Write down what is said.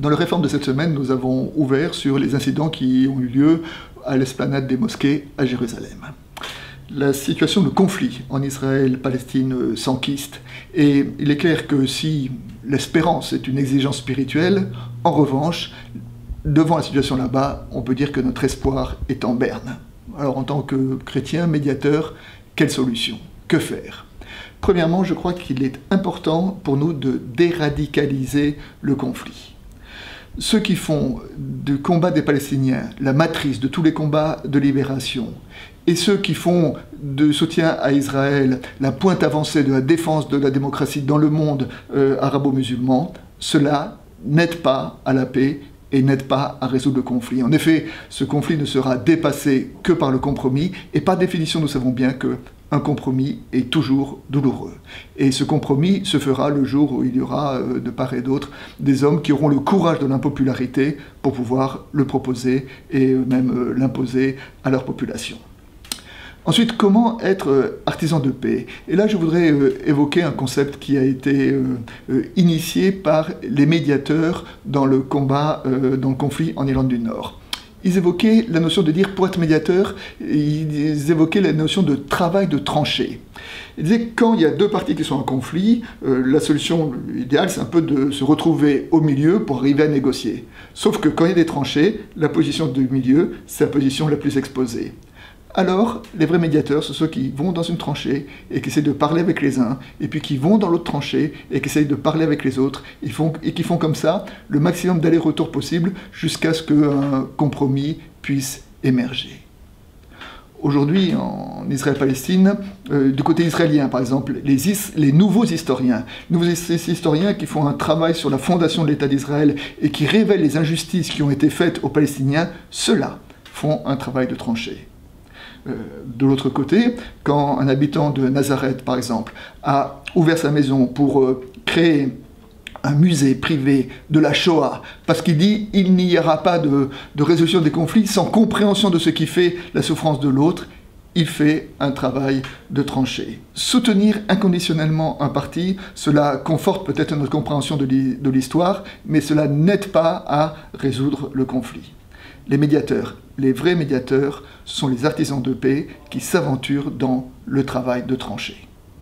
Dans le Réforme de cette semaine, nous avons ouvert sur les incidents qui ont eu lieu à l'esplanade des mosquées à Jérusalem. La situation de conflit en Israël-Palestine s'enquiste et il est clair que si l'espérance est une exigence spirituelle, en revanche, devant la situation là-bas, on peut dire que notre espoir est en berne. Alors en tant que chrétien, médiateur, quelle solution? Que faire? Premièrement, je crois qu'il est important pour nous de déradicaliser le conflit. Ceux qui font du combat des Palestiniens la matrice de tous les combats de libération, et ceux qui font de soutien à Israël la pointe avancée de la défense de la démocratie dans le monde arabo-musulman, cela n'aide pas à la paix et n'aide pas à résoudre le conflit. En effet, ce conflit ne sera dépassé que par le compromis, et par définition, nous savons bien qu'un compromis est toujours douloureux. Et ce compromis se fera le jour où il y aura, de part et d'autre, des hommes qui auront le courage de l'impopularité pour pouvoir le proposer et même l'imposer à leur population. Ensuite, comment être artisan de paix? Et là, je voudrais évoquer un concept qui a été initié par les médiateurs dans le combat, dans le conflit en Irlande du Nord. Ils évoquaient la notion de dire, pour être médiateur, ils évoquaient la notion de travail de tranchée. Ils disaient que quand il y a deux parties qui sont en conflit, la solution idéale, c'est un peu de se retrouver au milieu pour arriver à négocier. Sauf que quand il y a des tranchées, la position du milieu, c'est la position la plus exposée. Alors, les vrais médiateurs, ce sont ceux qui vont dans une tranchée et qui essaient de parler avec les uns, et puis qui vont dans l'autre tranchée et qui essayent de parler avec les autres, et qui font comme ça le maximum d'allers-retours possible jusqu'à ce qu'un compromis puisse émerger. Aujourd'hui, en Israël-Palestine, du côté israélien, par exemple, les nouveaux historiens qui font un travail sur la fondation de l'État d'Israël et qui révèlent les injustices qui ont été faites aux Palestiniens, ceux-là font un travail de tranchée. De l'autre côté, quand un habitant de Nazareth, par exemple, a ouvert sa maison pour créer un musée privé de la Shoah, parce qu'il dit il n'y aura pas de résolution des conflits sans compréhension de ce qui fait la souffrance de l'autre, il fait un travail de tranchée. Soutenir inconditionnellement un parti, cela conforte peut-être notre compréhension de l'histoire, mais cela n'aide pas à résoudre le conflit. Les médiateurs, les vrais médiateurs, sont les artisans de paix qui s'aventurent dans le travail de tranchée.